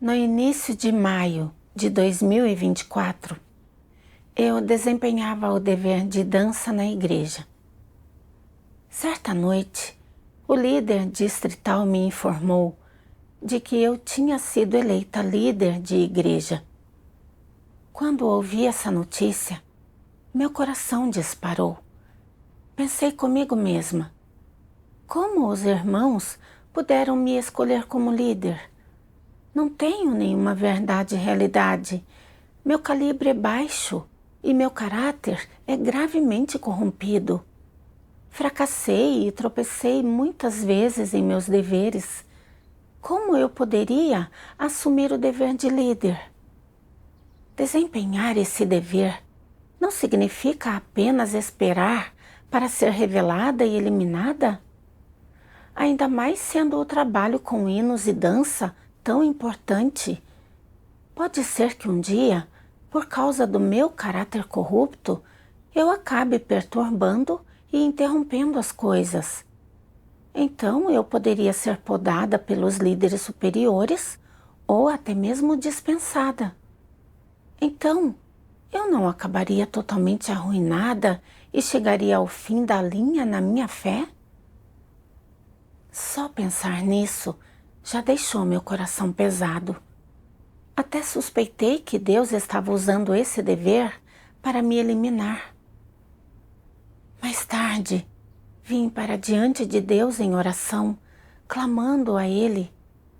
No início de maio de 2024, eu desempenhava o dever de dança na igreja. Certa noite, o líder distrital me informou de que eu tinha sido eleita líder de igreja. Quando ouvi essa notícia, meu coração disparou. Pensei comigo mesma: como os irmãos puderam me escolher como líder? Não tenho nenhuma verdade e realidade. Meu calibre é baixo e meu caráter é gravemente corrompido. Fracassei e tropecei muitas vezes em meus deveres. Como eu poderia assumir o dever de líder? Desempenhar esse dever não significa apenas esperar para ser revelada e eliminada? Ainda mais sendo o trabalho com hinos e dança tão importante. Pode ser que um dia, por causa do meu caráter corrupto, eu acabe perturbando e interrompendo as coisas. Então eu poderia ser podada pelos líderes superiores ou até mesmo dispensada. Então, eu não acabaria totalmente arruinada e chegaria ao fim da linha na minha fé? Só pensar nisso já deixou meu coração pesado. Até suspeitei que Deus estava usando esse dever para me eliminar. Mais tarde, vim para diante de Deus em oração, clamando a Ele,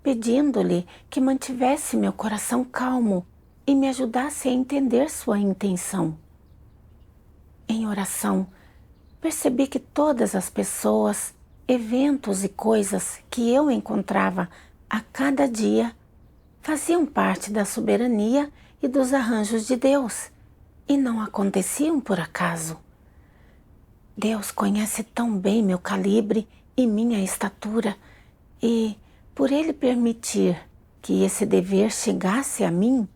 pedindo-lhe que mantivesse meu coração calmo e me ajudasse a entender sua intenção. Em oração, percebi que todas as pessoas, eventos e coisas que eu encontrava a cada dia faziam parte da soberania e dos arranjos de Deus e não aconteciam por acaso. Deus conhece tão bem meu calibre e minha estatura e, por Ele permitir que esse dever chegasse a mim,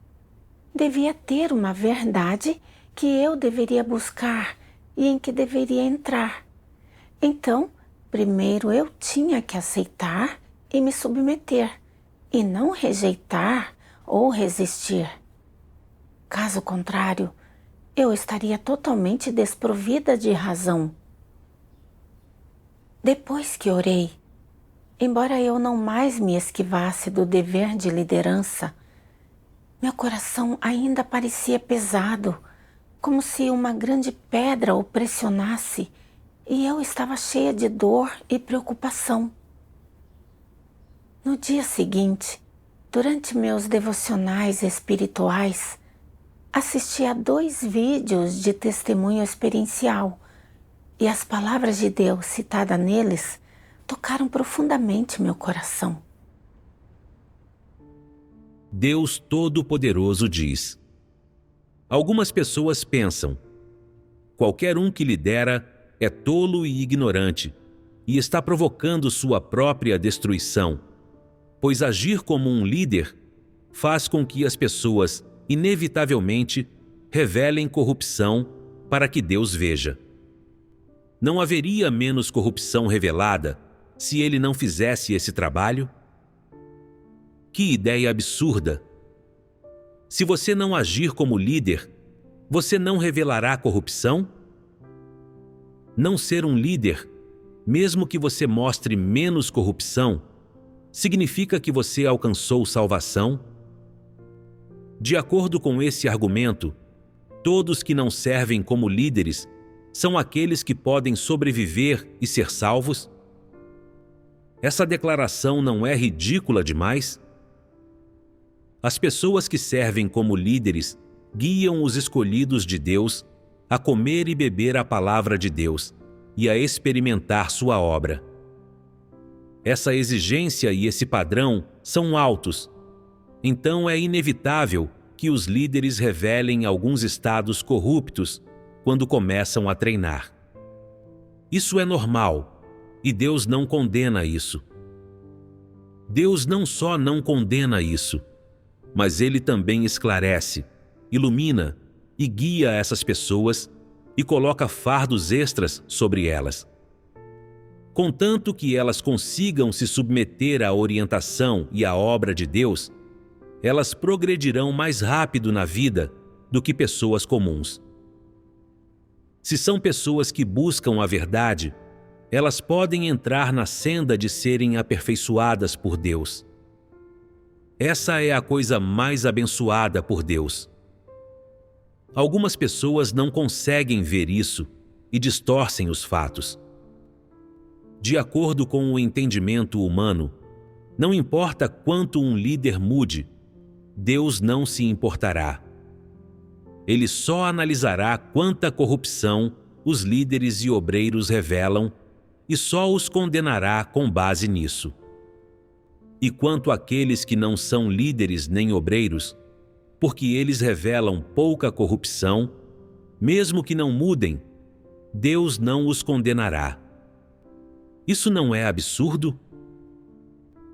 devia ter uma verdade que eu deveria buscar e em que deveria entrar. Então, primeiro eu tinha que aceitar e me submeter, e não rejeitar ou resistir. Caso contrário, eu estaria totalmente desprovida de razão. Depois que orei, embora eu não mais me esquivasse do dever de liderança, meu coração ainda parecia pesado, como se uma grande pedra o pressionasse, e eu estava cheia de dor e preocupação. No dia seguinte, durante meus devocionais espirituais, assisti a 2 vídeos de testemunho experiencial e as palavras de Deus citadas neles tocaram profundamente meu coração. Deus Todo-Poderoso diz: algumas pessoas pensam: qualquer um que lidera é tolo e ignorante e está provocando sua própria destruição, pois agir como um líder faz com que as pessoas, inevitavelmente, revelem corrupção para que Deus veja. Não haveria menos corrupção revelada se ele não fizesse esse trabalho? Que ideia absurda! Se você não agir como líder, você não revelará corrupção? Não ser um líder, mesmo que você mostre menos corrupção, significa que você alcançou salvação? De acordo com esse argumento, todos que não servem como líderes são aqueles que podem sobreviver e ser salvos? Essa declaração não é ridícula demais? As pessoas que servem como líderes guiam os escolhidos de Deus a comer e beber a palavra de Deus e a experimentar sua obra. Essa exigência e esse padrão são altos, então é inevitável que os líderes revelem alguns estados corruptos quando começam a treinar. Isso é normal e Deus não condena isso. Deus não só não condena isso, mas Ele também esclarece, ilumina e guia essas pessoas e coloca fardos extras sobre elas. Contanto que elas consigam se submeter à orientação e à obra de Deus, elas progredirão mais rápido na vida do que pessoas comuns. Se são pessoas que buscam a verdade, elas podem entrar na senda de serem aperfeiçoadas por Deus. Essa é a coisa mais abençoada por Deus. Algumas pessoas não conseguem ver isso e distorcem os fatos. De acordo com o entendimento humano, não importa quanto um líder mude, Deus não se importará. Ele só analisará quanta corrupção os líderes e obreiros revelam e só os condenará com base nisso. E quanto àqueles que não são líderes nem obreiros, porque eles revelam pouca corrupção, mesmo que não mudem, Deus não os condenará. Isso não é absurdo?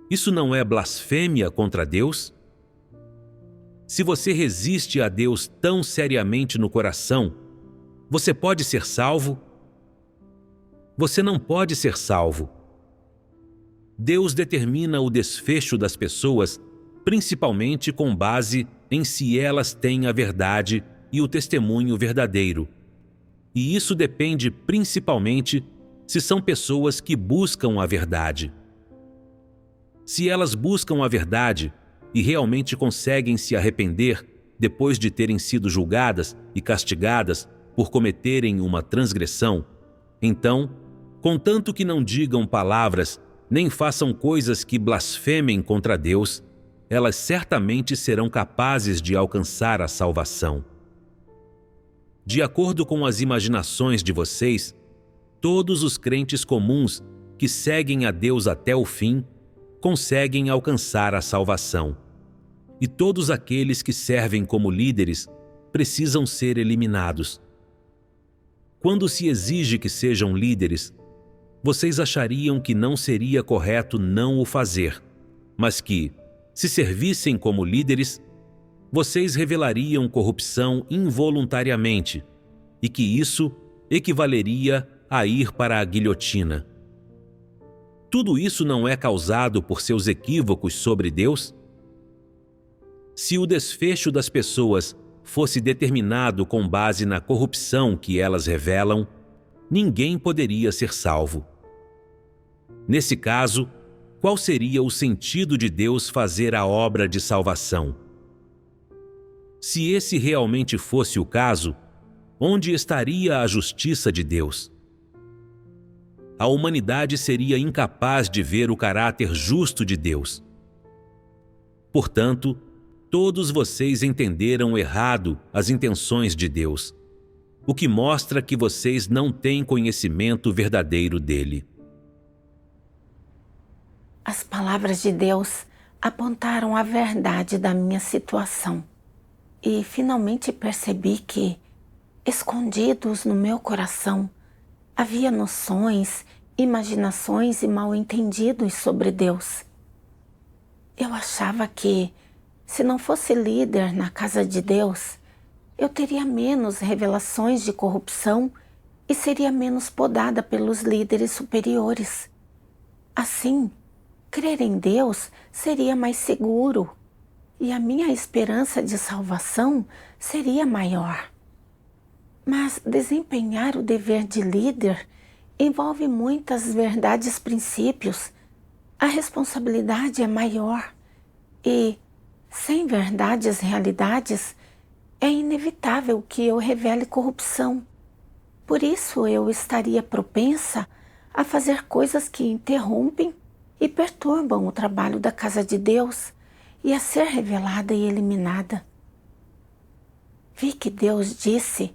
Isso não é blasfêmia contra Deus? Se você resiste a Deus tão seriamente no coração, você pode ser salvo? Você não pode ser salvo. Deus determina o desfecho das pessoas principalmente com base em se elas têm a verdade e o testemunho verdadeiro. E isso depende principalmente se são pessoas que buscam a verdade. Se elas buscam a verdade e realmente conseguem se arrepender depois de terem sido julgadas e castigadas por cometerem uma transgressão, então, contanto que não digam palavras nem façam coisas que blasfemem contra Deus, elas certamente serão capazes de alcançar a salvação. De acordo com as imaginações de vocês, todos os crentes comuns que seguem a Deus até o fim conseguem alcançar a salvação. E todos aqueles que servem como líderes precisam ser eliminados. Quando se exige que sejam líderes, vocês achariam que não seria correto não o fazer, mas que, se servissem como líderes, vocês revelariam corrupção involuntariamente e que isso equivaleria a ir para a guilhotina. Tudo isso não é causado por seus equívocos sobre Deus? Se o desfecho das pessoas fosse determinado com base na corrupção que elas revelam, ninguém poderia ser salvo. Nesse caso, qual seria o sentido de Deus fazer a obra de salvação? Se esse realmente fosse o caso, onde estaria a justiça de Deus? A humanidade seria incapaz de ver o caráter justo de Deus. Portanto, todos vocês entenderam errado as intenções de Deus, o que mostra que vocês não têm conhecimento verdadeiro dele. As palavras de Deus apontaram a verdade da minha situação e finalmente percebi que, escondidos no meu coração, havia noções, imaginações e mal-entendidos sobre Deus. Eu achava que, se não fosse líder na casa de Deus, eu teria menos revelações de corrupção e seria menos podada pelos líderes superiores. Assim, crer em Deus seria mais seguro e a minha esperança de salvação seria maior. Mas desempenhar o dever de líder envolve muitas verdades, princípios. A responsabilidade é maior e, sem verdades, realidades, é inevitável que eu revele corrupção. Por isso eu estaria propensa a fazer coisas que interrompem e perturbam o trabalho da casa de Deus e a ser revelada e eliminada. Vi que Deus disse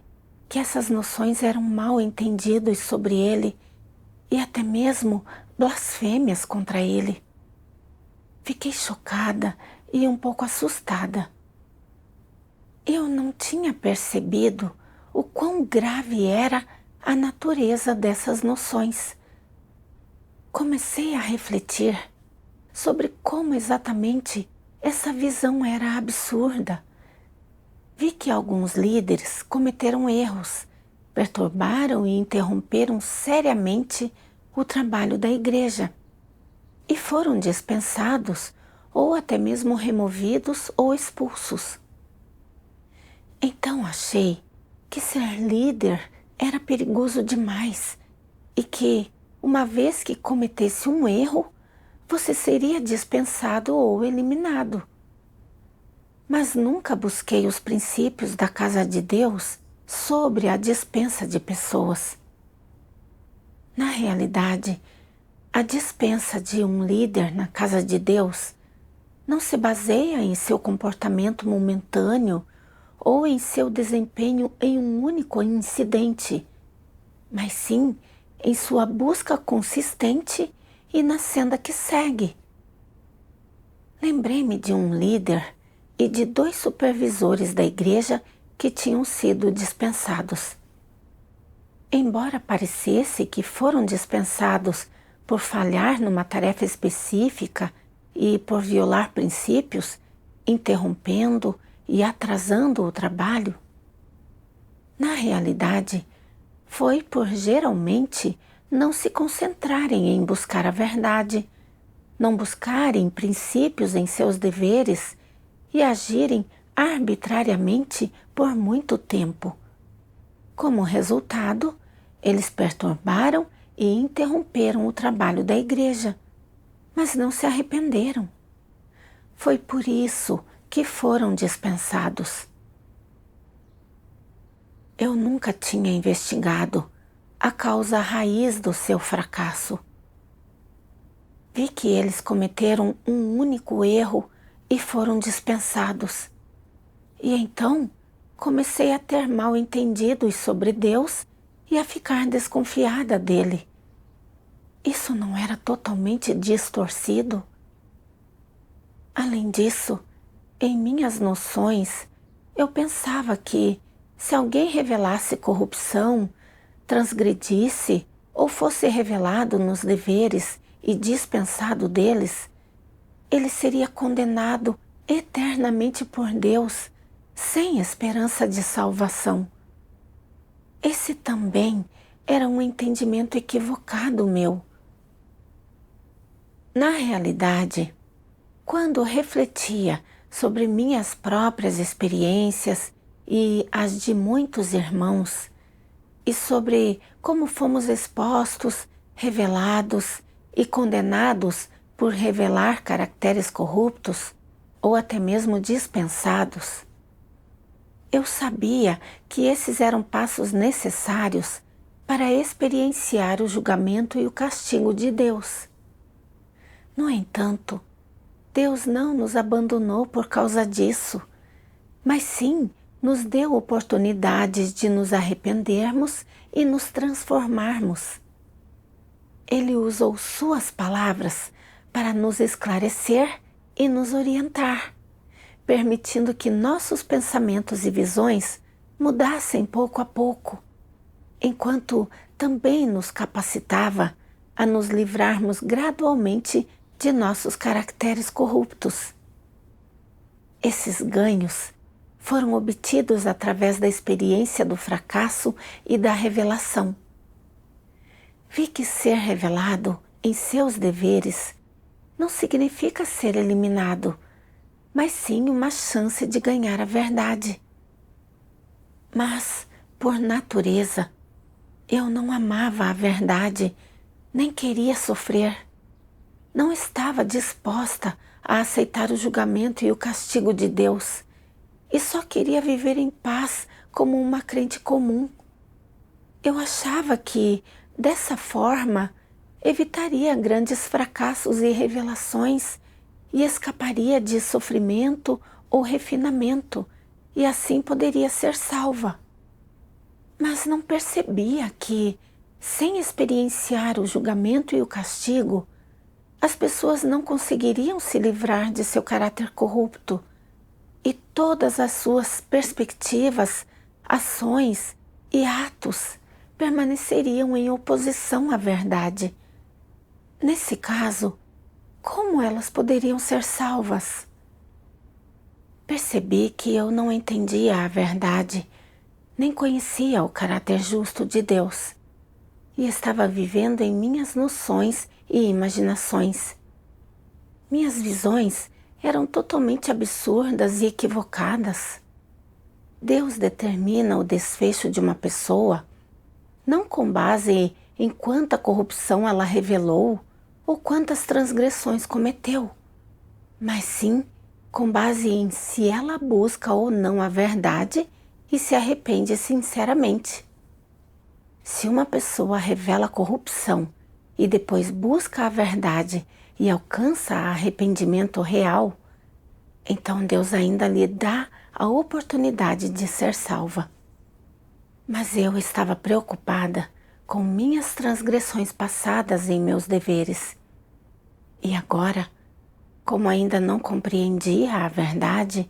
que essas noções eram mal entendidas sobre ele e até mesmo blasfêmias contra ele. Fiquei chocada e um pouco assustada. Eu não tinha percebido o quão grave era a natureza dessas noções. Comecei a refletir sobre como exatamente essa visão era absurda. Vi que alguns líderes cometeram erros, perturbaram e interromperam seriamente o trabalho da igreja e foram dispensados ou até mesmo removidos ou expulsos. Então achei que ser líder era perigoso demais e que, uma vez que cometesse um erro, você seria dispensado ou eliminado. Mas nunca busquei os princípios da casa de Deus sobre a dispensa de pessoas. Na realidade, a dispensa de um líder na casa de Deus não se baseia em seu comportamento momentâneo ou em seu desempenho em um único incidente, mas sim em sua busca consistente e na senda que segue. Lembrei-me de um líder e de 2 supervisores da igreja que tinham sido dispensados. Embora parecesse que foram dispensados por falhar numa tarefa específica e por violar princípios, interrompendo e atrasando o trabalho, na realidade, foi por geralmente não se concentrarem em buscar a verdade, não buscarem princípios em seus deveres e agirem arbitrariamente por muito tempo. Como resultado, eles perturbaram e interromperam o trabalho da igreja, mas não se arrependeram. Foi por isso que foram dispensados. Eu nunca tinha investigado a causa raiz do seu fracasso. Vi que eles cometeram um único erro e foram dispensados. E então comecei a ter mal entendidos sobre Deus e a ficar desconfiada dele. Isso não era totalmente distorcido? Além disso, em minhas noções, eu pensava que, se alguém revelasse corrupção, transgredisse ou fosse revelado nos deveres e dispensado deles, ele seria condenado eternamente por Deus, sem esperança de salvação. Esse também era um entendimento equivocado meu. Na realidade, quando refletia sobre minhas próprias experiências e as de muitos irmãos, e sobre como fomos expostos, revelados e condenados por revelar caracteres corruptos ou até mesmo dispensados, eu sabia que esses eram passos necessários para experienciar o julgamento e o castigo de Deus. No entanto, Deus não nos abandonou por causa disso, mas sim nos deu oportunidades de nos arrependermos e nos transformarmos. Ele usou suas palavras para nos esclarecer e nos orientar, permitindo que nossos pensamentos e visões mudassem pouco a pouco, enquanto também nos capacitava a nos livrarmos gradualmente de nossos caracteres corruptos. Esses ganhos foram obtidos através da experiência do fracasso e da revelação. Vi que ser revelado em seus deveres não significa ser eliminado, mas sim uma chance de ganhar a verdade. Mas, por natureza, eu não amava a verdade, nem queria sofrer. Não estava disposta a aceitar o julgamento e o castigo de Deus, e só queria viver em paz como uma crente comum. Eu achava que, dessa forma, evitaria grandes fracassos e revelações e escaparia de sofrimento ou refinamento, e assim poderia ser salva. Mas não percebia que, sem experienciar o julgamento e o castigo, as pessoas não conseguiriam se livrar de seu caráter corrupto, e todas as suas perspectivas, ações e atos permaneceriam em oposição à verdade. Nesse caso, como elas poderiam ser salvas? Percebi que eu não entendia a verdade, nem conhecia o caráter justo de Deus, e estava vivendo em minhas noções e imaginações. Minhas visões eram totalmente absurdas e equivocadas. Deus determina o desfecho de uma pessoa não com base em quanta corrupção ela revelou ou quantas transgressões cometeu, mas sim com base em se ela busca ou não a verdade e se arrepende sinceramente. Se uma pessoa revela corrupção e depois busca a verdade e alcança arrependimento real, então Deus ainda lhe dá a oportunidade de ser salva. Mas eu estava preocupada com minhas transgressões passadas em meus deveres. E agora, como ainda não compreendia a verdade,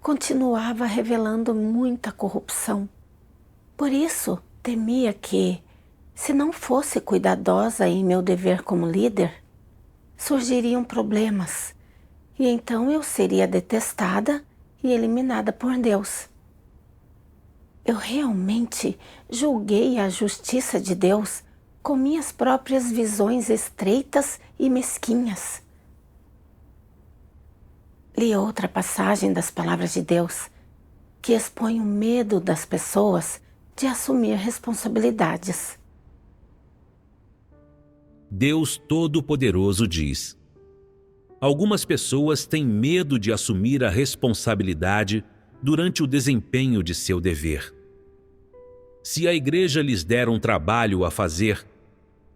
continuava revelando muita corrupção. Por isso, temia que, se não fosse cuidadosa em meu dever como líder, surgiriam problemas, e então eu seria detestada e eliminada por Deus. Eu realmente julguei a justiça de Deus com minhas próprias visões estreitas e mesquinhas. Li outra passagem das palavras de Deus que expõe o medo das pessoas de assumir responsabilidades. Deus Todo-Poderoso diz: algumas pessoas têm medo de assumir a responsabilidade durante o desempenho de seu dever. Se a igreja lhes der um trabalho a fazer,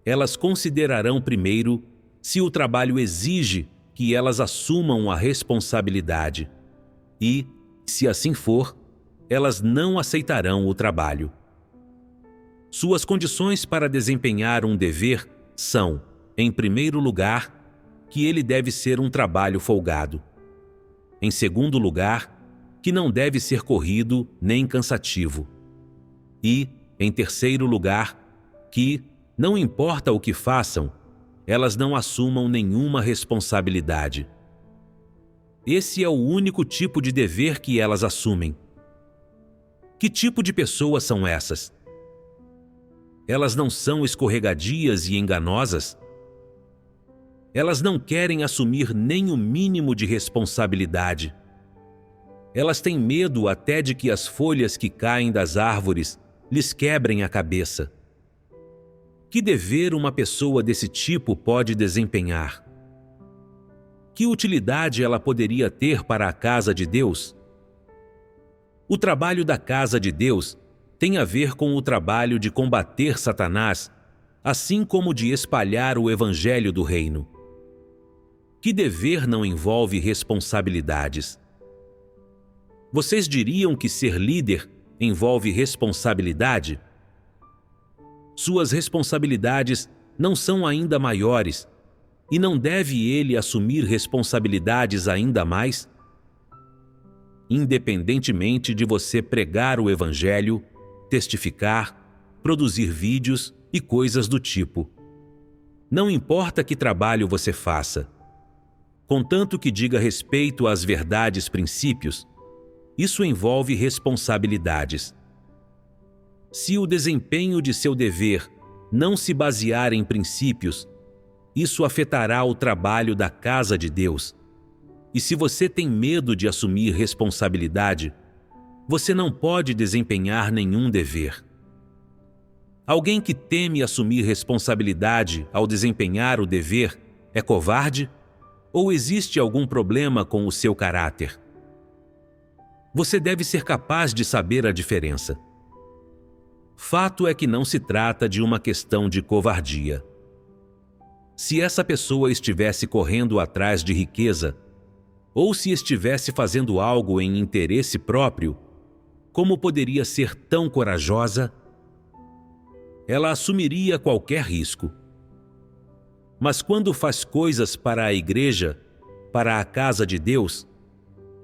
elas considerarão primeiro se o trabalho exige que elas assumam a responsabilidade e, se assim for, elas não aceitarão o trabalho. Suas condições para desempenhar um dever são, em primeiro lugar, que ele deve ser um trabalho folgado. Em segundo lugar, que não deve ser corrido nem cansativo. E, em terceiro lugar, que, não importa o que façam, elas não assumam nenhuma responsabilidade. Esse é o único tipo de dever que elas assumem. Que tipo de pessoas são essas? Elas não são escorregadias e enganosas? Elas não querem assumir nem o mínimo de responsabilidade. Elas têm medo até de que as folhas que caem das árvores lhes quebrem a cabeça. Que dever uma pessoa desse tipo pode desempenhar? Que utilidade ela poderia ter para a casa de Deus? O trabalho da casa de Deus tem a ver com o trabalho de combater Satanás, assim como de espalhar o evangelho do reino. Que dever não envolve responsabilidades? Vocês diriam que ser líder envolve responsabilidade? Suas responsabilidades não são ainda maiores e não deve ele assumir responsabilidades ainda mais? Independentemente de você pregar o evangelho, testificar, produzir vídeos e coisas do tipo. Não importa que trabalho você faça, contanto que diga respeito às verdades princípios, isso envolve responsabilidades. Se o desempenho de seu dever não se basear em princípios, isso afetará o trabalho da casa de Deus. E se você tem medo de assumir responsabilidade, você não pode desempenhar nenhum dever. Alguém que teme assumir responsabilidade ao desempenhar o dever é covarde? Ou existe algum problema com o seu caráter? Você deve ser capaz de saber a diferença. Fato é que não se trata de uma questão de covardia. Se essa pessoa estivesse correndo atrás de riqueza, ou se estivesse fazendo algo em interesse próprio, como poderia ser tão corajosa? Ela assumiria qualquer risco. Mas quando faz coisas para a igreja, para a casa de Deus,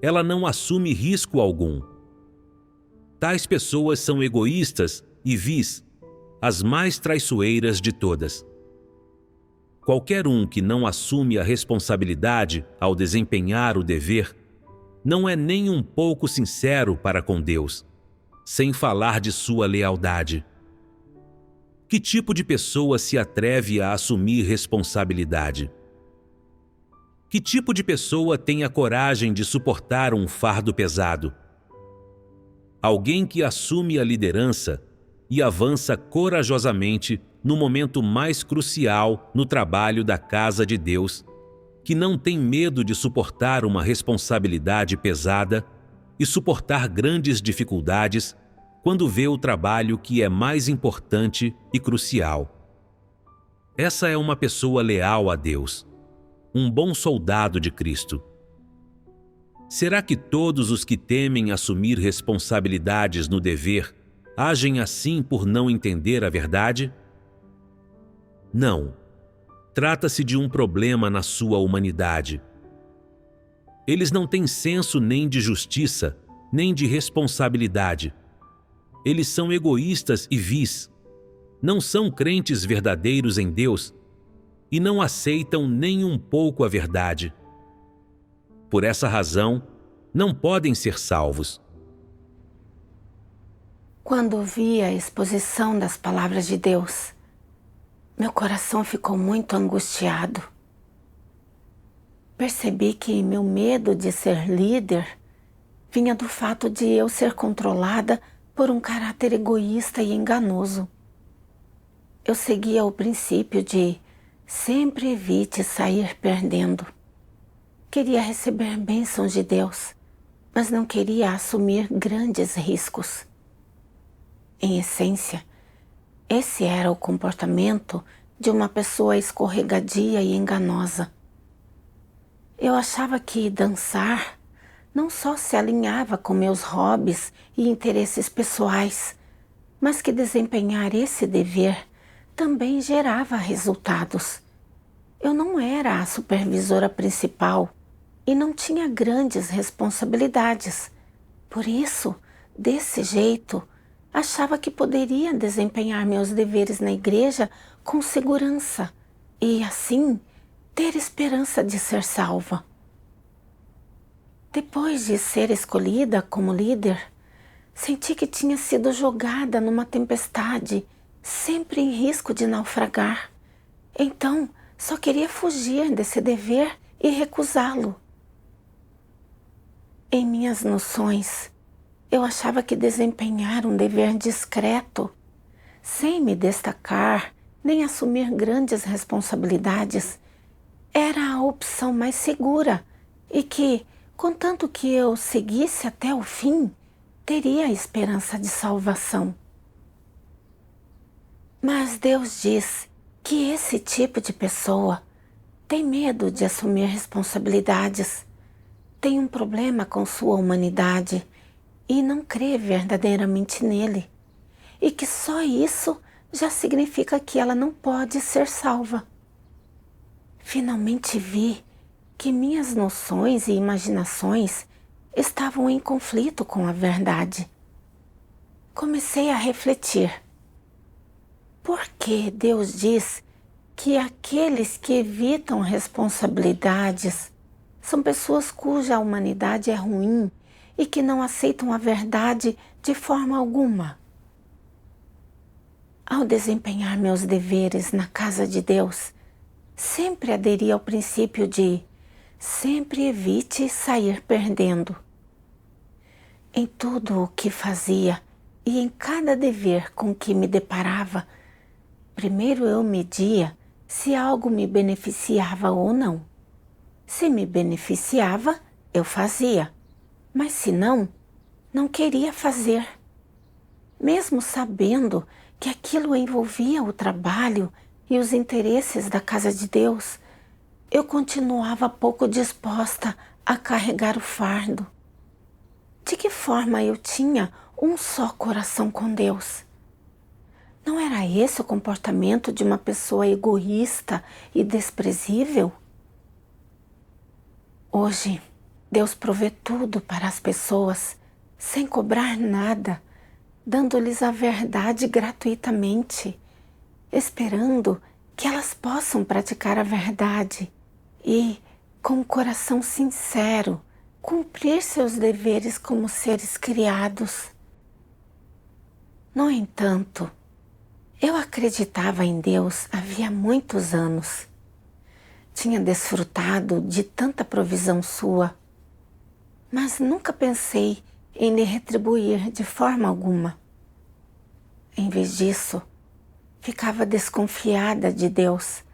ela não assume risco algum. Tais pessoas são egoístas e vis, as mais traiçoeiras de todas. Qualquer um que não assume a responsabilidade ao desempenhar o dever, não é nem um pouco sincero para com Deus, sem falar de sua lealdade. Que tipo de pessoa se atreve a assumir responsabilidade? Que tipo de pessoa tem a coragem de suportar um fardo pesado? Alguém que assume a liderança e avança corajosamente no momento mais crucial no trabalho da casa de Deus, que não tem medo de suportar uma responsabilidade pesada e suportar grandes dificuldades quando vê o trabalho que é mais importante e crucial. Essa é uma pessoa leal a Deus, um bom soldado de Cristo. Será que todos os que temem assumir responsabilidades no dever agem assim por não entender a verdade? Não. Trata-se de um problema na sua humanidade. Eles não têm senso nem de justiça, nem de responsabilidade. Eles são egoístas e vis. Não são crentes verdadeiros em Deus e não aceitam nem um pouco a verdade. Por essa razão, não podem ser salvos. Quando ouvi a exposição das palavras de Deus, meu coração ficou muito angustiado. Percebi que meu medo de ser líder vinha do fato de eu ser controlada por um caráter egoísta e enganoso. Eu seguia o princípio de sempre evite sair perdendo. Queria receber bênçãos de Deus, mas não queria assumir grandes riscos. Em essência, esse era o comportamento de uma pessoa escorregadia e enganosa. Eu achava que dançar não só se alinhava com meus hobbies e interesses pessoais, mas que desempenhar esse dever também gerava resultados. Eu não era a supervisora principal e não tinha grandes responsabilidades. Por isso, desse jeito, achava que poderia desempenhar meus deveres na igreja com segurança e, assim, ter esperança de ser salva. Depois de ser escolhida como líder, senti que tinha sido jogada numa tempestade, sempre em risco de naufragar. Então, só queria fugir desse dever e recusá-lo. Em minhas noções, eu achava que desempenhar um dever discreto, sem me destacar nem assumir grandes responsabilidades, era a opção mais segura e que, contanto que eu seguisse até o fim, teria a esperança de salvação. Mas Deus diz que esse tipo de pessoa tem medo de assumir responsabilidades, tem um problema com sua humanidade e não crê verdadeiramente nele, e que só isso já significa que ela não pode ser salva. Finalmente vi que minhas noções e imaginações estavam em conflito com a verdade. Comecei a refletir. Por que Deus diz que aqueles que evitam responsabilidades são pessoas cuja humanidade é ruim e que não aceitam a verdade de forma alguma? Ao desempenhar meus deveres na casa de Deus, sempre aderi ao princípio de sempre evite sair perdendo. Em tudo o que fazia e em cada dever com que me deparava, primeiro eu media se algo me beneficiava ou não. Se me beneficiava, eu fazia, mas se não, não queria fazer. Mesmo sabendo que aquilo envolvia o trabalho e os interesses da casa de Deus, eu continuava pouco disposta a carregar o fardo. De que forma eu tinha um só coração com Deus? Não era esse o comportamento de uma pessoa egoísta e desprezível? Hoje, Deus provê tudo para as pessoas, sem cobrar nada, dando-lhes a verdade gratuitamente, esperando que elas possam praticar a verdade e, com o coração sincero, cumprir seus deveres como seres criados. No entanto, eu acreditava em Deus havia muitos anos. tinha desfrutado de tanta provisão sua, mas nunca pensei em lhe retribuir de forma alguma. Em vez disso, ficava desconfiada de Deus,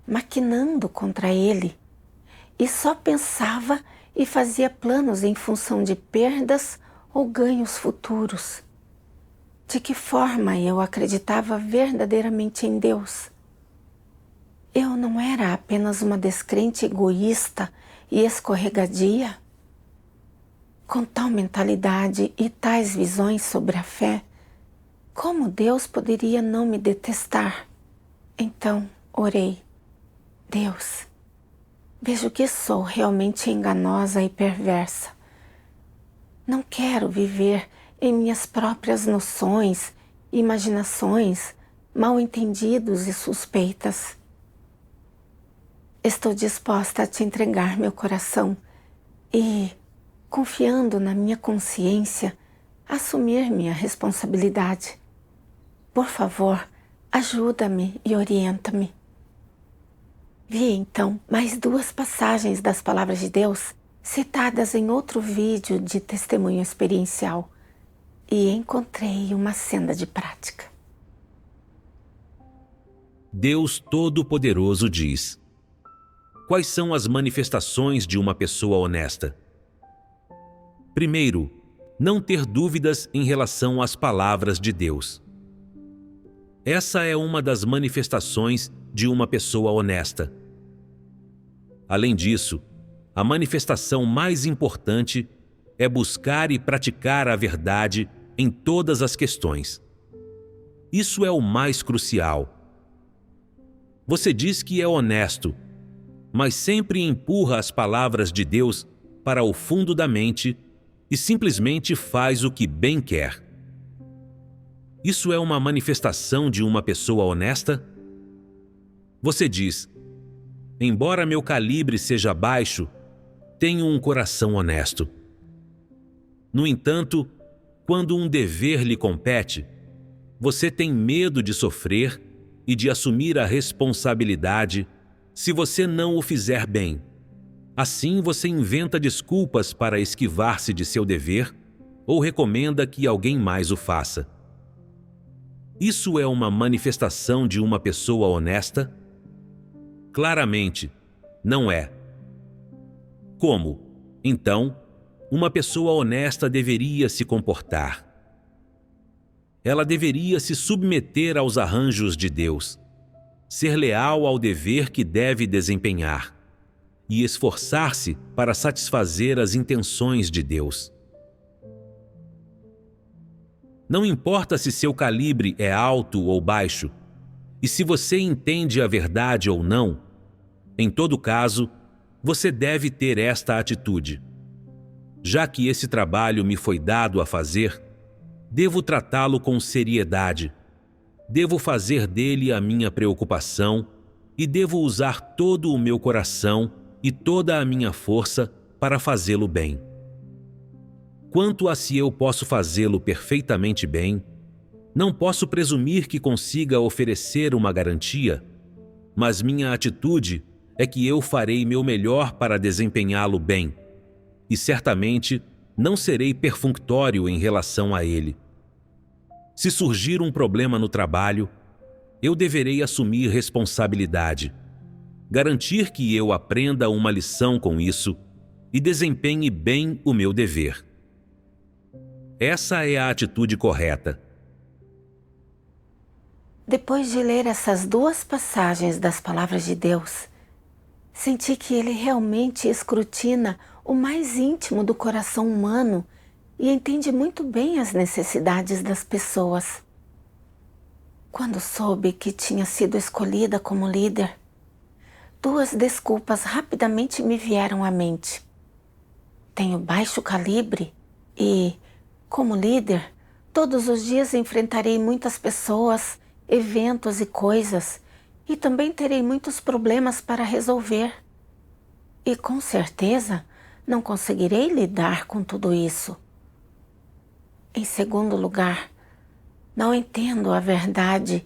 maquinando contra Ele, e só pensava e fazia planos em função de perdas ou ganhos futuros. De que forma eu acreditava verdadeiramente em Deus? Eu não era apenas uma descrente egoísta e escorregadia? Com tal mentalidade e tais visões sobre a fé, como Deus poderia não me detestar? Então, orei. Deus, vejo que sou realmente enganosa e perversa. Não quero viver em minhas próprias noções, imaginações, mal-entendidos e suspeitas. Estou disposta a te entregar meu coração e, confiando na minha consciência, assumir minha responsabilidade. Por favor, ajuda-me e orienta-me. Vi então mais 2 passagens das palavras de Deus citadas em outro vídeo de testemunho experiencial e encontrei uma senda de prática. Deus Todo-Poderoso diz: quais são as manifestações de uma pessoa honesta? Primeiro, não ter dúvidas em relação às palavras de Deus. Essa é uma das manifestações de uma pessoa honesta. Além disso, a manifestação mais importante é buscar e praticar a verdade em todas as questões. Isso é o mais crucial. Você diz que é honesto, mas sempre empurra as palavras de Deus para o fundo da mente e simplesmente faz o que bem quer. Isso é uma manifestação de uma pessoa honesta? Você diz: embora meu calibre seja baixo, tenho um coração honesto. No entanto, quando um dever lhe compete, você tem medo de sofrer e de assumir a responsabilidade se você não o fizer bem. Assim, você inventa desculpas para esquivar-se de seu dever ou recomenda que alguém mais o faça. Isso é uma manifestação de uma pessoa honesta? Claramente, não é. Como, então, uma pessoa honesta deveria se comportar? Ela deveria se submeter aos arranjos de Deus, ser leal ao dever que deve desempenhar e esforçar-se para satisfazer as intenções de Deus. Não importa se seu calibre é alto ou baixo, e se você entende a verdade ou não, em todo caso, você deve ter esta atitude. Já que esse trabalho me foi dado a fazer, devo tratá-lo com seriedade, devo fazer dele a minha preocupação e devo usar todo o meu coração e toda a minha força para fazê-lo bem. Quanto a se eu posso fazê-lo perfeitamente bem, não posso presumir que consiga oferecer uma garantia, mas minha atitude é que eu farei meu melhor para desempenhá-lo bem, e certamente não serei perfunctório em relação a ele. Se surgir um problema no trabalho, eu deverei assumir responsabilidade, garantir que eu aprenda uma lição com isso e desempenhe bem o meu dever. Essa é a atitude correta. Depois de ler essas 2 passagens das palavras de Deus, senti que ele realmente escrutina o mais íntimo do coração humano e entende muito bem as necessidades das pessoas. Quando soube que tinha sido escolhida como líder, 2 desculpas rapidamente me vieram à mente. Tenho baixo calibre e, como líder, todos os dias enfrentarei muitas pessoas, eventos e coisas, e também terei muitos problemas para resolver. E com certeza não conseguirei lidar com tudo isso. Em segundo lugar, não entendo a verdade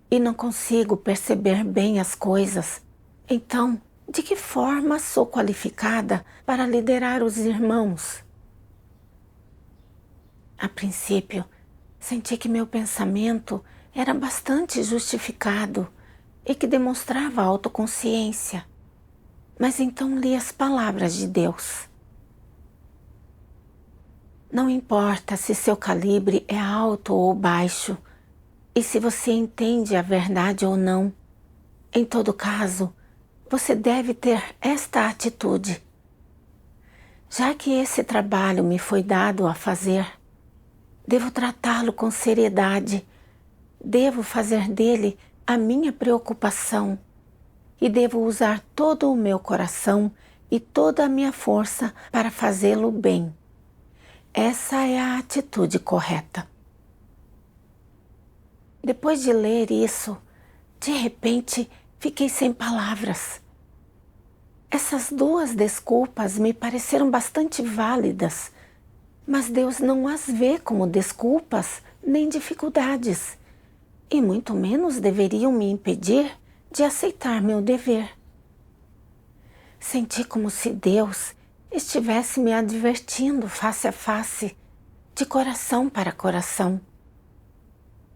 e não consigo perceber bem as coisas. Então, De que forma sou qualificada para liderar os irmãos? A princípio, senti que meu pensamento era bastante justificado e que demonstrava autoconsciência. Mas então li as palavras de Deus. Não importa se seu calibre é alto ou baixo, e se você entende a verdade ou não. Em todo caso, você deve ter esta atitude. Já que esse trabalho me foi dado a fazer, devo tratá-lo com seriedade, devo fazer dele a minha preocupação e devo usar todo o meu coração e toda a minha força para fazê-lo bem. Essa é a atitude correta. Depois de ler isso, de repente fiquei sem palavras. Essas duas desculpas me pareceram bastante válidas, mas Deus não as vê como desculpas nem dificuldades, e muito menos deveriam me impedir de aceitar meu dever. Senti como se Deus estivesse me advertindo face a face, de coração para coração.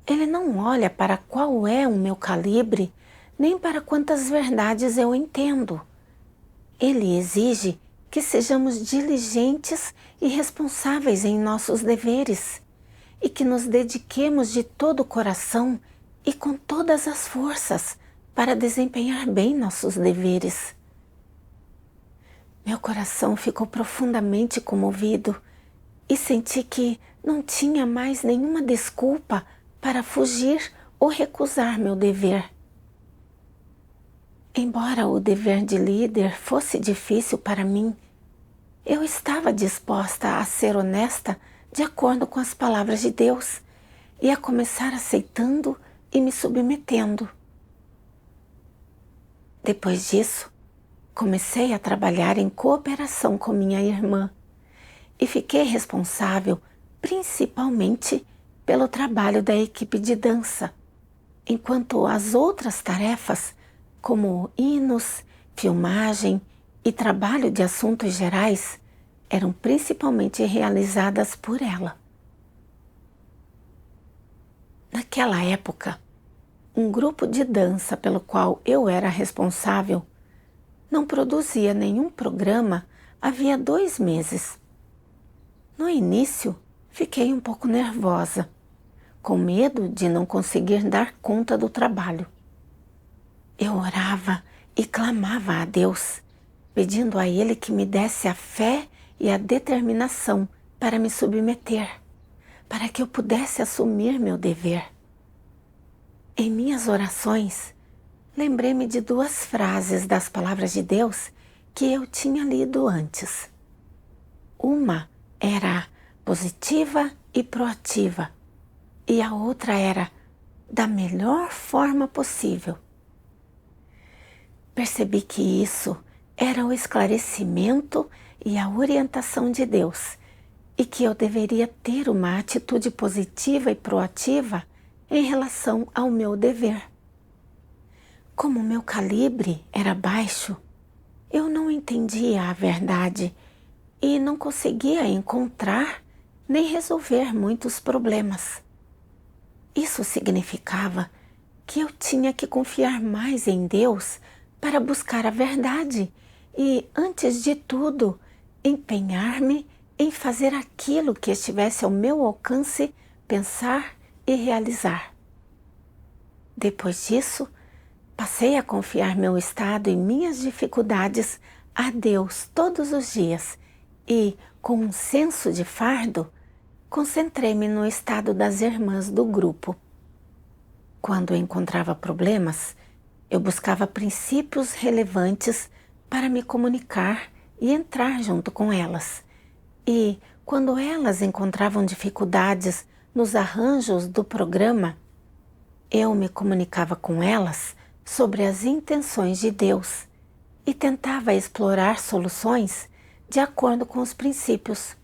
Ele não olha para qual é o meu calibre, nem para quantas verdades eu entendo. Ele exige que sejamos diligentes e responsáveis em nossos deveres e que nos dediquemos de todo o coração e com todas as forças para desempenhar bem nossos deveres. Meu coração ficou profundamente comovido e senti que não tinha mais nenhuma desculpa para fugir ou recusar meu dever. Embora o dever de líder fosse difícil para mim, eu estava disposta a ser honesta de acordo com as palavras de Deus e a começar aceitando e me submetendo. Depois disso, comecei a trabalhar em cooperação com minha irmã e fiquei responsável principalmente pelo trabalho da equipe de dança, enquanto as outras tarefas, como hinos, filmagem e trabalho de assuntos gerais, eram principalmente realizadas por ela. Naquela época, um grupo de dança pelo qual eu era responsável não produzia nenhum programa havia 2 meses. No início, fiquei um pouco nervosa, com medo de não conseguir dar conta do trabalho. Eu orava e clamava a Deus, pedindo a Ele que me desse a fé e a determinação para me submeter, para que eu pudesse assumir meu dever. Em minhas orações, lembrei-me de 2 frases das palavras de Deus que eu tinha lido antes. Uma era positiva e proativa, e a outra era da melhor forma possível. Percebi que isso era o esclarecimento e a orientação de Deus, e que eu deveria ter uma atitude positiva e proativa em relação ao meu dever. Como meu calibre era baixo, eu não entendia a verdade e não conseguia encontrar nem resolver muitos problemas. Isso significava que eu tinha que confiar mais em Deus para buscar a verdade e, antes de tudo, empenhar-me em fazer aquilo que estivesse ao meu alcance pensar e realizar. Depois disso, passei a confiar meu estado e minhas dificuldades a Deus todos os dias e, com um senso de fardo, concentrei-me no estado das irmãs do grupo. Quando encontrava problemas, eu buscava princípios relevantes para me comunicar e entrar junto com elas. E, quando elas encontravam dificuldades nos arranjos do programa, eu me comunicava com elas sobre as intenções de Deus e tentava explorar soluções de acordo com os princípios.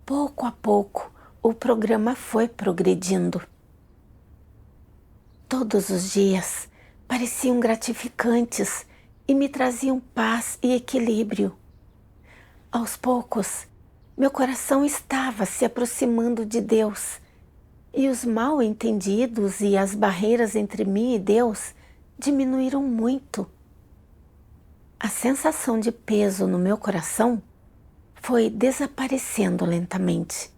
Pouco a pouco, o programa foi progredindo. Todos os dias pareciam gratificantes e me traziam paz e equilíbrio. Aos poucos, meu coração estava se aproximando de Deus e os mal-entendidos e as barreiras entre mim e Deus diminuíram muito. A sensação de peso no meu coração foi desaparecendo lentamente.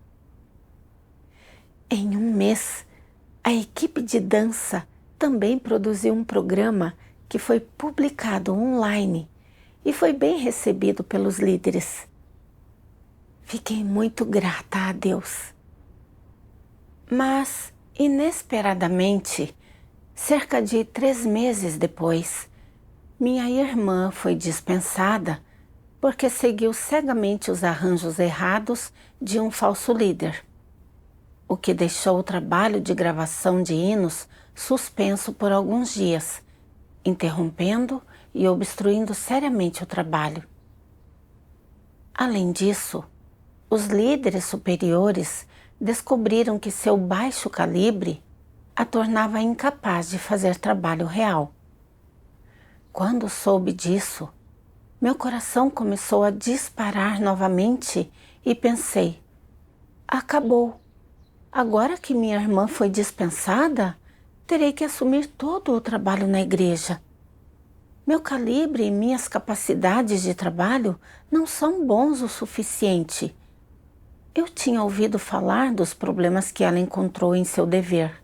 Em um mês, a equipe de dança também produziu um programa que foi publicado online e foi bem recebido pelos líderes. Fiquei muito grata a Deus. Mas, inesperadamente, cerca de 3 meses depois, minha irmã foi dispensada porque seguiu cegamente os arranjos errados de um falso líder, o que deixou o trabalho de gravação de hinos suspenso por alguns dias, interrompendo e obstruindo seriamente o trabalho. Além disso, os líderes superiores descobriram que seu baixo calibre a tornava incapaz de fazer trabalho real. Quando soube disso, meu coração começou a disparar novamente e pensei: acabou. Agora que minha irmã foi dispensada, terei que assumir todo o trabalho na igreja. Meu calibre e minhas capacidades de trabalho não são bons o suficiente. Eu tinha ouvido falar dos problemas que ela encontrou em seu dever,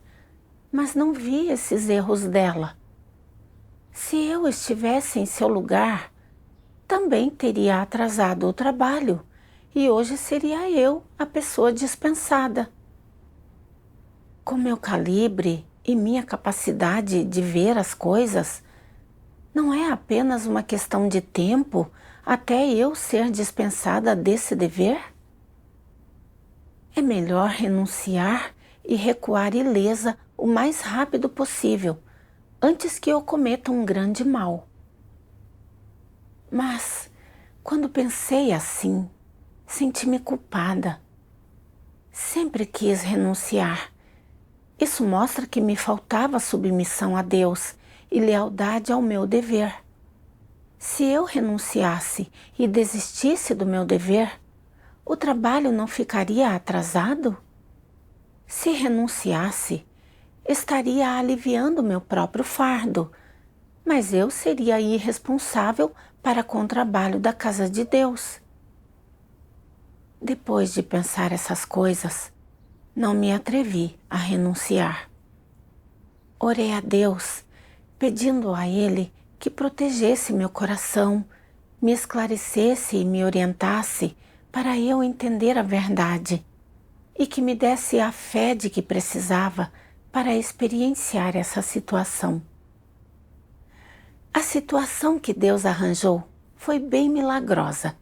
mas não vi esses erros dela. Se eu estivesse em seu lugar, também teria atrasado o trabalho e hoje seria eu a pessoa dispensada. Com meu calibre e minha capacidade de ver as coisas, não é apenas uma questão de tempo até eu ser dispensada desse dever? É melhor renunciar e recuar ilesa o mais rápido possível, antes que eu cometa um grande mal. Mas, quando pensei assim, senti-me culpada. Sempre quis renunciar. Isso mostra que me faltava submissão a Deus e lealdade ao meu dever. Se eu renunciasse e desistisse do meu dever, o trabalho não ficaria atrasado? Se renunciasse, estaria aliviando meu próprio fardo, mas eu seria irresponsável para com o trabalho da casa de Deus. Depois de pensar essas coisas, não me atrevi a renunciar. Orei a Deus, pedindo a Ele que protegesse meu coração, me esclarecesse e me orientasse para eu entender a verdade e que me desse a fé de que precisava para experienciar essa situação. A situação que Deus arranjou foi bem milagrosa.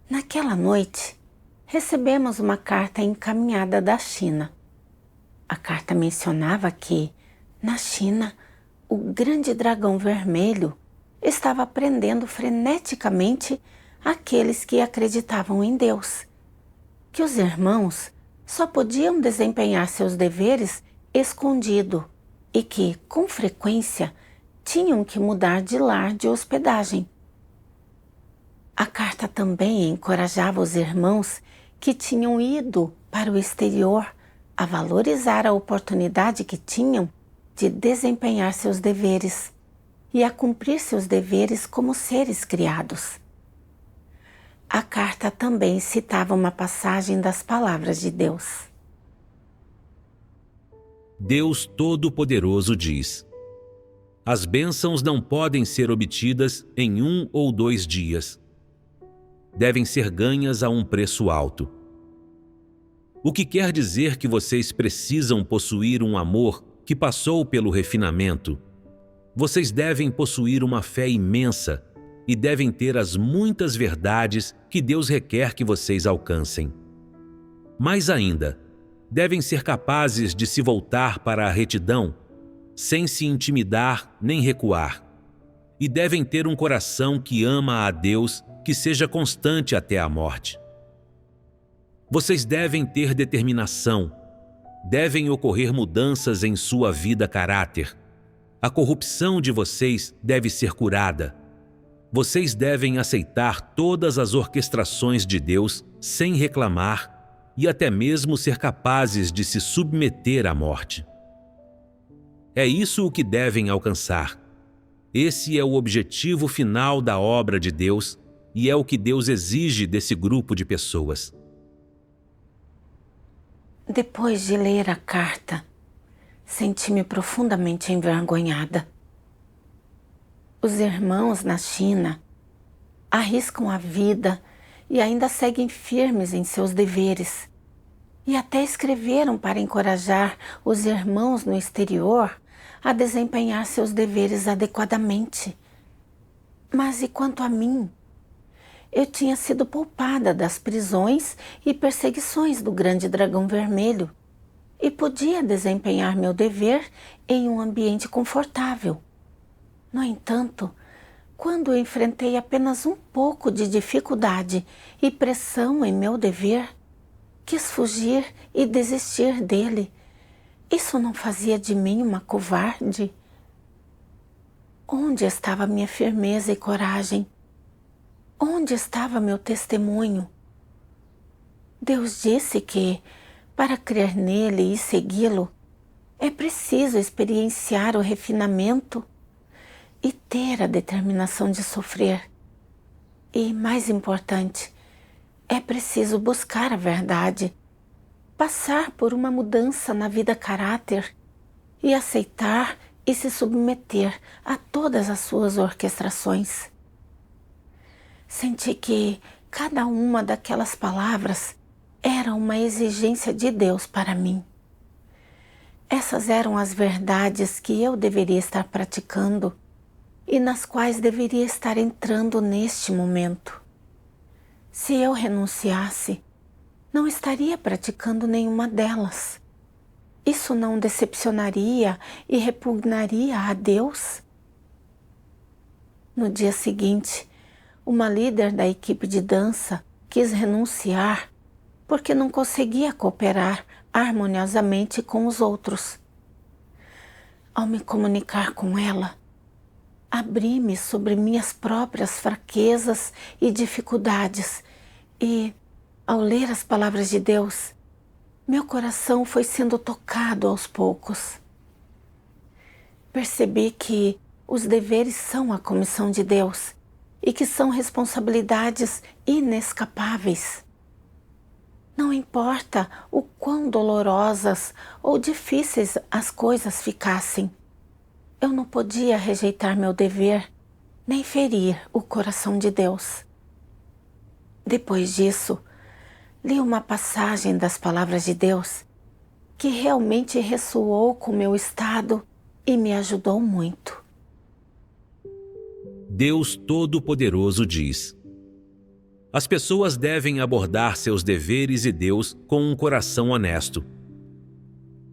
Naquela noite, recebemos uma carta encaminhada da China. A carta mencionava que, na China, o grande dragão vermelho estava prendendo freneticamente aqueles que acreditavam em Deus, que os irmãos só podiam desempenhar seus deveres escondido e que, com frequência, tinham que mudar de lar de hospedagem. A carta também encorajava os irmãos que tinham ido para o exterior a valorizar a oportunidade que tinham de desempenhar seus deveres e a cumprir seus deveres como seres criados. A carta também citava uma passagem das palavras de Deus. Deus Todo-Poderoso diz: as bênçãos não podem ser obtidas em 1 ou 2 dias. Devem ser ganhas a um preço alto. O que quer dizer que vocês precisam possuir um amor que passou pelo refinamento. Vocês devem possuir uma fé imensa e devem ter as muitas verdades que Deus requer que vocês alcancem. Mais ainda, devem ser capazes de se voltar para a retidão, sem se intimidar nem recuar. E devem ter um coração que ama a Deus, que seja constante até a morte. Vocês devem ter determinação, devem ocorrer mudanças em sua vida caráter, A corrupção de vocês deve ser curada. Vocês devem aceitar todas as orquestrações de Deus sem reclamar e até mesmo ser capazes de se submeter à morte. É isso o que devem alcançar. Esse é o objetivo final da obra de Deus e é o que Deus exige desse grupo de pessoas. Depois de ler a carta, senti-me profundamente envergonhada. Os irmãos na China arriscam a vida e ainda seguem firmes em seus deveres. E até escreveram para encorajar os irmãos no exterior a desempenhar seus deveres adequadamente. Mas e quanto a mim? Eu tinha sido poupada das prisões e perseguições do grande dragão vermelho e podia desempenhar meu dever em um ambiente confortável. No entanto, quando enfrentei apenas um pouco de dificuldade e pressão em meu dever, quis fugir e desistir dele. Isso não fazia de mim uma covarde? Onde estava minha firmeza e coragem? Onde estava meu testemunho? Deus disse que, para crer nele e segui-lo, é preciso experienciar o refinamento e ter a determinação de sofrer. E, mais importante, é preciso buscar a verdade, passar por uma mudança na vida caráter e aceitar e se submeter a todas as suas orquestrações. Senti que cada uma daquelas palavras era uma exigência de Deus para mim. Essas eram as verdades que eu deveria estar praticando e nas quais deveria estar entrando neste momento. Se eu renunciasse, não estaria praticando nenhuma delas. Isso não decepcionaria e repugnaria a Deus? No dia seguinte, uma líder da equipe de dança quis renunciar porque não conseguia cooperar harmoniosamente com os outros. Ao me comunicar com ela, abri-me sobre minhas próprias fraquezas e dificuldades e, ao ler as palavras de Deus, meu coração foi sendo tocado aos poucos. Percebi que os deveres são a comissão de Deus e que são responsabilidades inescapáveis. Não importa o quão dolorosas ou difíceis as coisas ficassem, eu não podia rejeitar meu dever nem ferir o coração de Deus. Depois disso, li uma passagem das palavras de Deus que realmente ressoou com meu estado e me ajudou muito. Deus Todo-Poderoso diz: as pessoas devem abordar seus deveres e Deus com um coração honesto.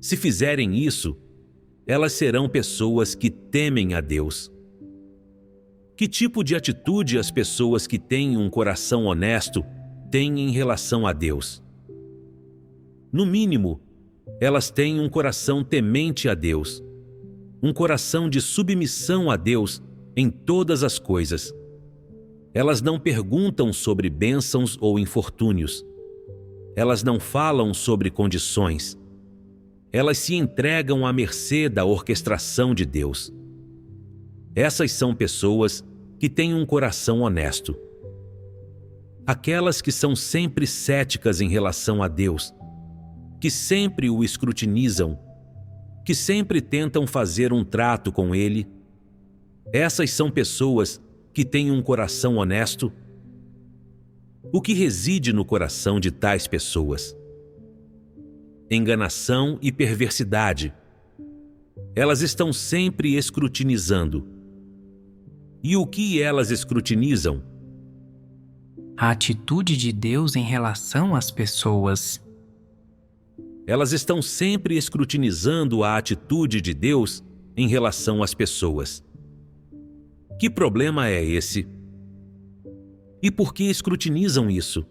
Se fizerem isso, elas serão pessoas que temem a Deus. Que tipo de atitude as pessoas que têm um coração honesto têm em relação a Deus? No mínimo, elas têm um coração temente a Deus, um coração de submissão a Deus em todas as coisas. Elas não perguntam sobre bênçãos ou infortúnios. Elas não falam sobre condições. Elas se entregam à mercê da orquestração de Deus. Essas são pessoas que têm um coração honesto. Aquelas que são sempre céticas em relação a Deus, que sempre o escrutinizam, que sempre tentam fazer um trato com Ele. Essas são pessoas que têm um coração honesto. O que reside no coração de tais pessoas? Enganação e perversidade. Elas estão sempre escrutinizando. E o que elas escrutinizam? A atitude de Deus em relação às pessoas. Elas estão sempre escrutinizando a atitude de Deus em relação às pessoas. Que problema é esse? E por que escrutinizam isso?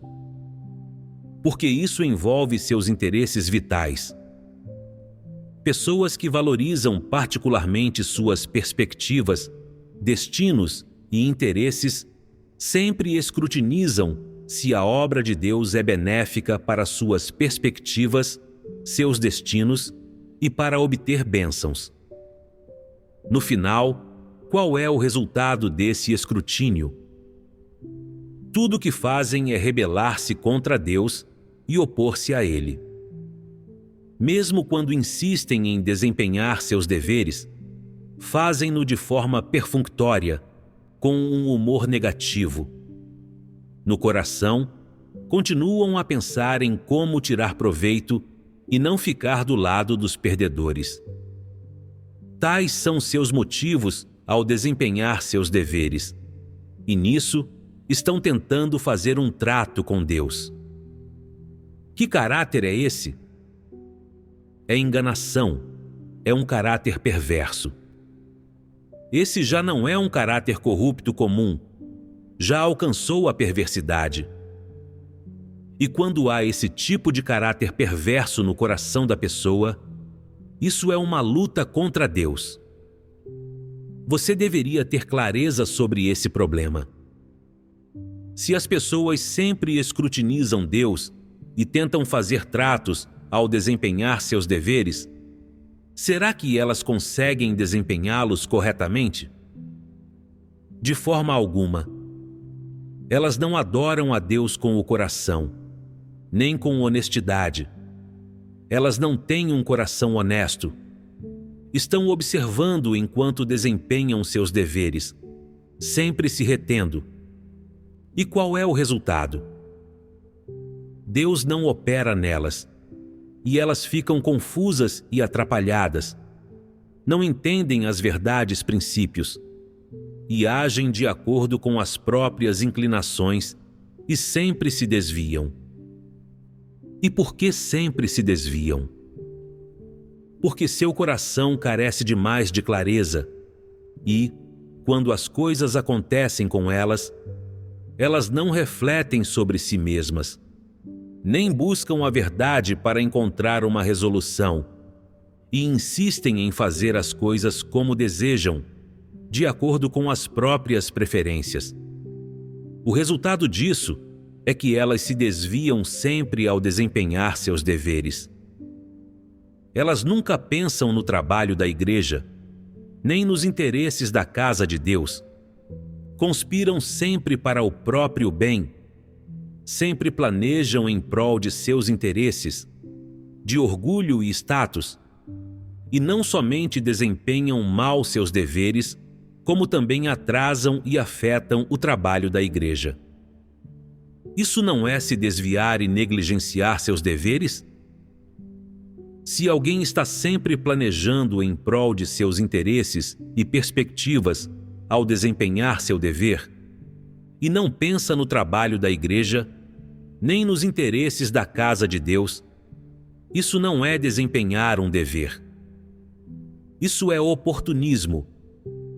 Porque isso envolve seus interesses vitais. pessoas que valorizam particularmente suas perspectivas, destinos e interesses sempre escrutinizam se a obra de Deus é benéfica para suas perspectivas, seus destinos e para obter bênçãos. No final, qual é o resultado desse escrutínio? Tudo o que fazem é rebelar-se contra Deus e opor-se a Ele. Mesmo quando insistem em desempenhar seus deveres, fazem-no de forma perfunctória, com um humor negativo. No coração, continuam a pensar em como tirar proveito e não ficar do lado dos perdedores. Tais são seus motivos ao desempenhar seus deveres, e nisso estão tentando fazer um trato com Deus. Que caráter é esse? É enganação, é um caráter perverso. Esse já não é um caráter corrupto comum, já alcançou a perversidade. E quando há esse tipo de caráter perverso no coração da pessoa, isso é uma luta contra Deus. Você deveria ter clareza sobre esse problema. Se as pessoas sempre escrutinizam Deus e tentam fazer tratos ao desempenhar seus deveres, será que elas conseguem desempenhá-los corretamente? De forma alguma. Elas não adoram a Deus com o coração, nem com honestidade. Elas não têm um coração honesto. Estão observando enquanto desempenham seus deveres, sempre se retendo. E qual é o resultado? Deus não opera nelas, e elas ficam confusas e atrapalhadas. Não entendem as verdades princípios, e agem de acordo com as próprias inclinações e sempre se desviam. E por que sempre se desviam? Porque seu coração carece demais de clareza e, quando as coisas acontecem com elas, elas não refletem sobre si mesmas, nem buscam a verdade para encontrar uma resolução e insistem em fazer as coisas como desejam, de acordo com as próprias preferências. O resultado disso é que elas se desviam sempre ao desempenhar seus deveres. Elas nunca pensam no trabalho da igreja, nem nos interesses da casa de Deus. Conspiram sempre para o próprio bem, sempre planejam em prol de seus interesses, de orgulho e status, e não somente desempenham mal seus deveres, como também atrasam e afetam o trabalho da igreja. Isso não é se desviar e negligenciar seus deveres? Se alguém está sempre planejando em prol de seus interesses e perspectivas ao desempenhar seu dever, e não pensa no trabalho da igreja, nem nos interesses da casa de Deus, isso não é desempenhar um dever. Isso é oportunismo,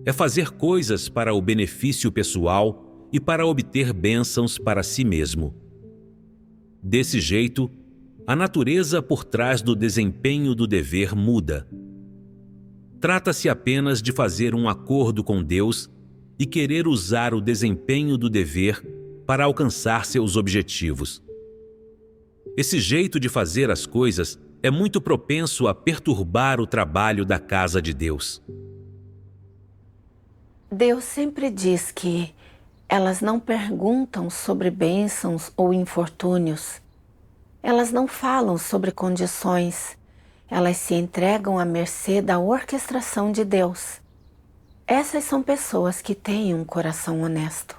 é fazer coisas para o benefício pessoal e para obter bênçãos para si mesmo. Desse jeito, a natureza por trás do desempenho do dever muda. Trata-se apenas de fazer um acordo com Deus e querer usar o desempenho do dever para alcançar seus objetivos. Esse jeito de fazer as coisas é muito propenso a perturbar o trabalho da casa de Deus. Deus sempre diz que elas não perguntam sobre bênçãos ou infortúnios. Elas não falam sobre condições. Elas se entregam à mercê da orquestração de Deus. Essas são pessoas que têm um coração honesto.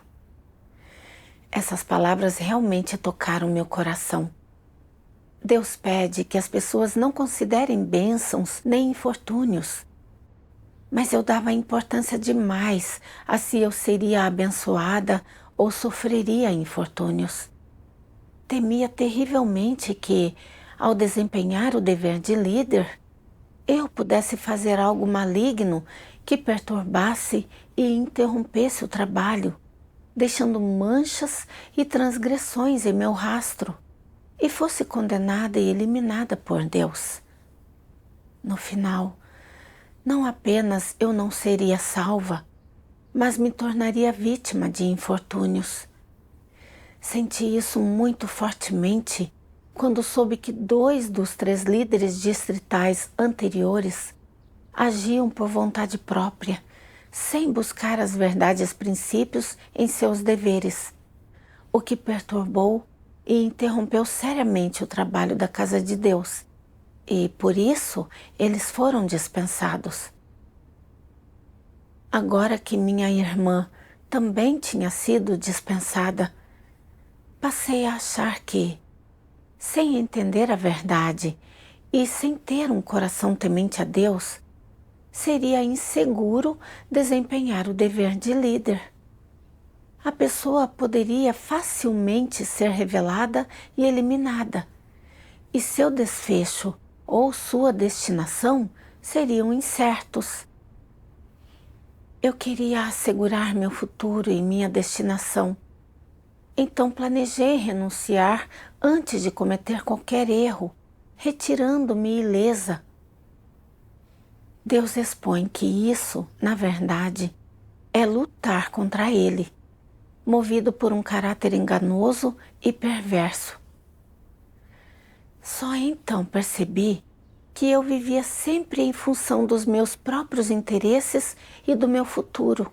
Essas palavras realmente tocaram meu coração. Deus pede que as pessoas não considerem bênçãos nem infortúnios. Mas eu dava importância demais a se eu seria abençoada ou sofreria infortúnios. Temia terrivelmente que, ao desempenhar o dever de líder, eu pudesse fazer algo maligno que perturbasse e interrompesse o trabalho, deixando manchas e transgressões em meu rastro, e fosse condenada e eliminada por Deus. No final, não apenas eu não seria salva, mas me tornaria vítima de infortúnios. Senti isso muito fortemente quando soube que 2 dos 3 líderes distritais anteriores agiam por vontade própria, sem buscar as verdades princípios em seus deveres, o que perturbou e interrompeu seriamente o trabalho da casa de Deus, e por isso eles foram dispensados. Agora que minha irmã também tinha sido dispensada, passei a achar que, sem entender a verdade e sem ter um coração temente a Deus, seria inseguro desempenhar o dever de líder. A pessoa poderia facilmente ser revelada e eliminada, e seu desfecho ou sua destinação seriam incertos. Eu queria assegurar meu futuro e minha destinação. Então planejei renunciar antes de cometer qualquer erro, retirando-me ilesa. Deus expõe que isso, na verdade, é lutar contra Ele, movido por um caráter enganoso e perverso. Só então percebi que eu vivia sempre em função dos meus próprios interesses e do meu futuro,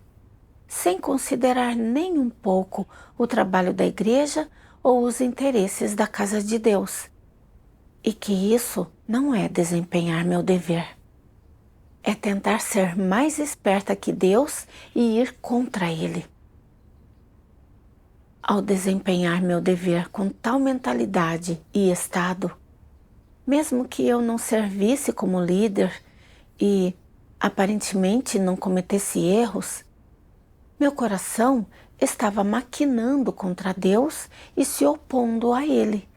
sem considerar nem um pouco o trabalho da igreja ou os interesses da casa de Deus, e que isso não é desempenhar meu dever. É tentar ser mais esperta que Deus e ir contra Ele. Ao desempenhar meu dever com tal mentalidade e estado, mesmo que eu não servisse como líder e, aparentemente, não cometesse erros, meu coração estava maquinando contra Deus e se opondo a Ele.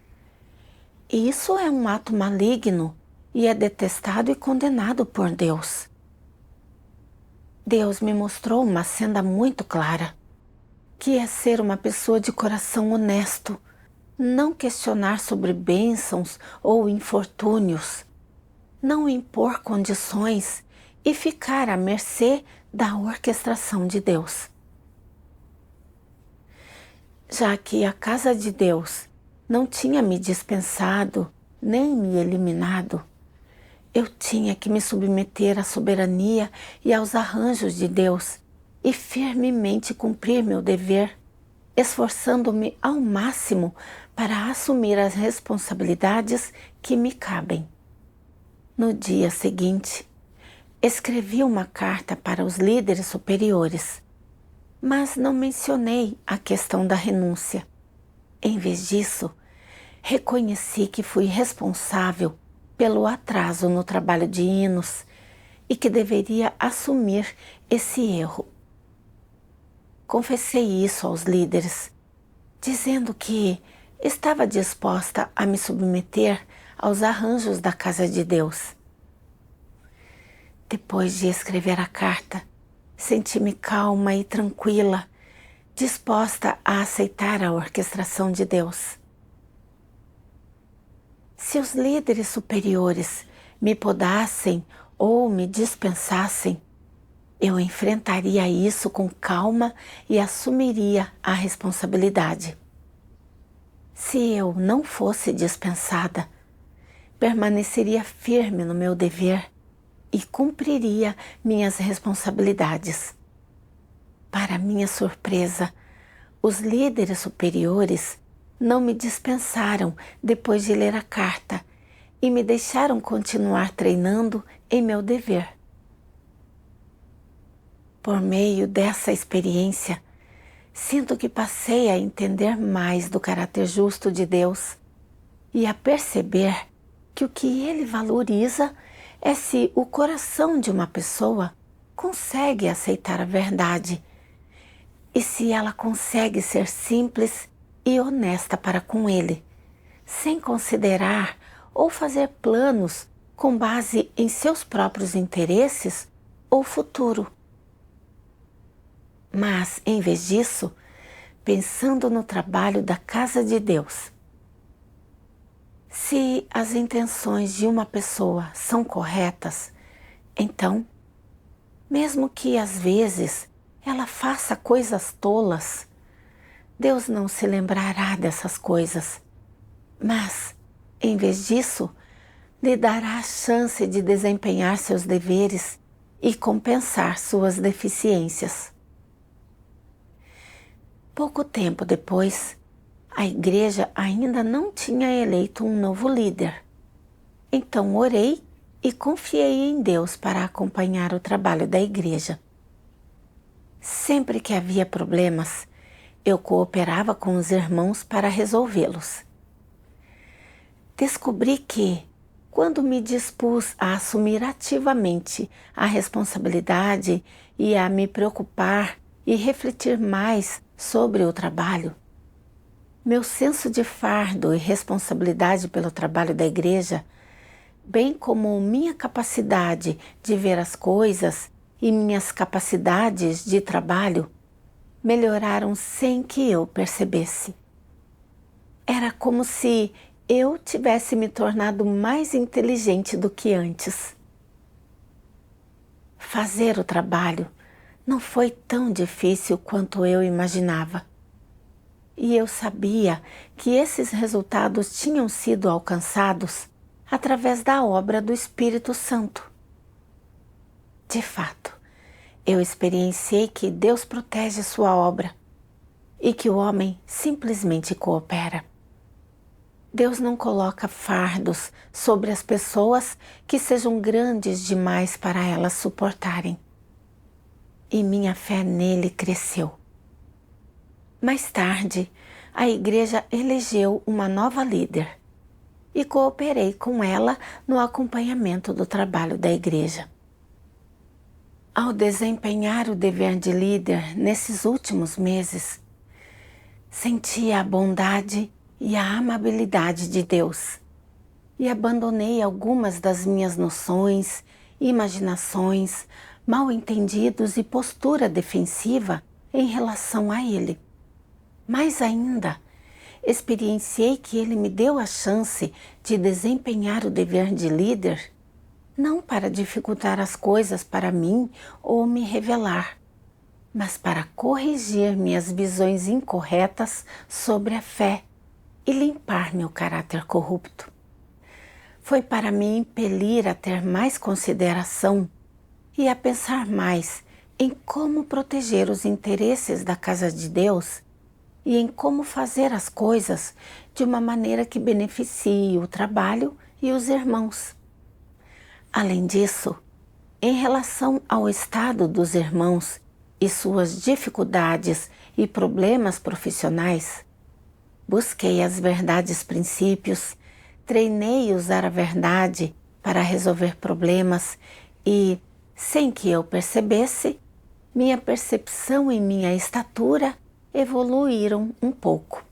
E isso é um ato maligno e é detestado e condenado por Deus. Deus me mostrou uma senda muito clara, que é ser uma pessoa de coração honesto, não questionar sobre bênçãos ou infortúnios, não impor condições e ficar à mercê da orquestração de Deus. Já que a casa de Deus não tinha me dispensado nem me eliminado, eu tinha que me submeter à soberania e aos arranjos de Deus e firmemente cumprir meu dever, esforçando-me ao máximo para assumir as responsabilidades que me cabem. No dia seguinte, escrevi uma carta para os líderes superiores, mas não mencionei a questão da renúncia. Em vez disso, reconheci que fui responsável pelo atraso no trabalho de hinos e que deveria assumir esse erro. Confessei isso aos líderes, dizendo que estava disposta a me submeter aos arranjos da casa de Deus. Depois de escrever a carta, senti-me calma e tranquila, disposta a aceitar a orquestração de Deus. Se os líderes superiores me podassem ou me dispensassem, eu enfrentaria isso com calma e assumiria a responsabilidade. Se eu não fosse dispensada, permaneceria firme no meu dever e cumpriria minhas responsabilidades. Para minha surpresa, os líderes superiores não me dispensaram depois de ler a carta e me deixaram continuar treinando em meu dever. Por meio dessa experiência, sinto que passei a entender mais do caráter justo de Deus e a perceber que o que Ele valoriza é se o coração de uma pessoa consegue aceitar a verdade e se ela consegue ser simples e honesta para com Ele, sem considerar ou fazer planos com base em seus próprios interesses ou futuro. Mas, em vez disso, pensando no trabalho da casa de Deus. Se as intenções de uma pessoa são corretas, então, mesmo que às vezes ela faça coisas tolas, Deus não se lembrará dessas coisas, mas, em vez disso, lhe dará a chance de desempenhar seus deveres e compensar suas deficiências. Pouco tempo depois, a igreja ainda não tinha eleito um novo líder. Então orei e confiei em Deus para acompanhar o trabalho da igreja. Sempre que havia problemas, eu cooperava com os irmãos para resolvê-los. Descobri que, quando me dispus a assumir ativamente a responsabilidade e a me preocupar e refletir mais sobre o trabalho, meu senso de fardo e responsabilidade pelo trabalho da igreja, bem como minha capacidade de ver as coisas e minhas capacidades de trabalho, melhoraram sem que eu percebesse. Era como se eu tivesse me tornado mais inteligente do que antes. Fazer o trabalho não foi tão difícil quanto eu imaginava. E eu sabia que esses resultados tinham sido alcançados através da obra do Espírito Santo. De fato, eu experienciei que Deus protege sua obra e que o homem simplesmente coopera. Deus não coloca fardos sobre as pessoas que sejam grandes demais para elas suportarem. E minha fé nele cresceu. Mais tarde, a igreja elegeu uma nova líder e cooperei com ela no acompanhamento do trabalho da igreja. Ao desempenhar o dever de líder nesses últimos meses, senti a bondade e a amabilidade de Deus e abandonei algumas das minhas noções, imaginações, mal-entendidos e postura defensiva em relação a Ele. Mais ainda, experienciei que Ele me deu a chance de desempenhar o dever de líder, não para dificultar as coisas para mim ou me revelar, mas para corrigir minhas visões incorretas sobre a fé e limpar meu caráter corrupto. Foi para me impelir a ter mais consideração e a pensar mais em como proteger os interesses da casa de Deus e em como fazer as coisas de uma maneira que beneficie o trabalho e os irmãos. Além disso, em relação ao estado dos irmãos e suas dificuldades e problemas profissionais, busquei as verdades princípios, treinei usar a verdade para resolver problemas e, sem que eu percebesse, minha percepção e minha estatura evoluíram um pouco.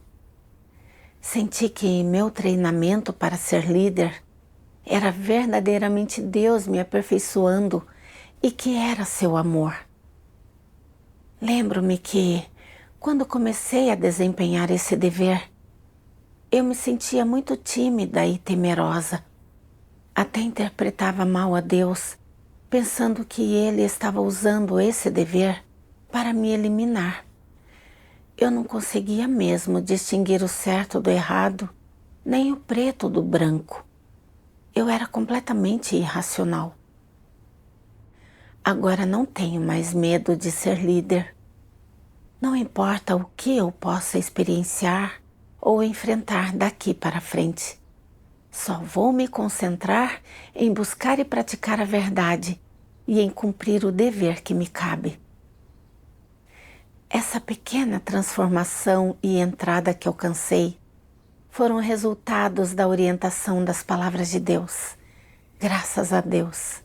Senti que meu treinamento para ser líder era verdadeiramente Deus me aperfeiçoando e que era seu amor. Lembro-me que, quando comecei a desempenhar esse dever, eu me sentia muito tímida e temerosa. Até interpretava mal a Deus, pensando que Ele estava usando esse dever para me eliminar. Eu não conseguia mesmo distinguir o certo do errado, nem o preto do branco. Eu era completamente irracional. Agora não tenho mais medo de ser líder. Não importa o que eu possa experienciar ou enfrentar daqui para frente. Só vou me concentrar em buscar e praticar a verdade e em cumprir o dever que me cabe. Essa pequena transformação e entrada que alcancei foram resultados da orientação das palavras de Deus. Graças a Deus.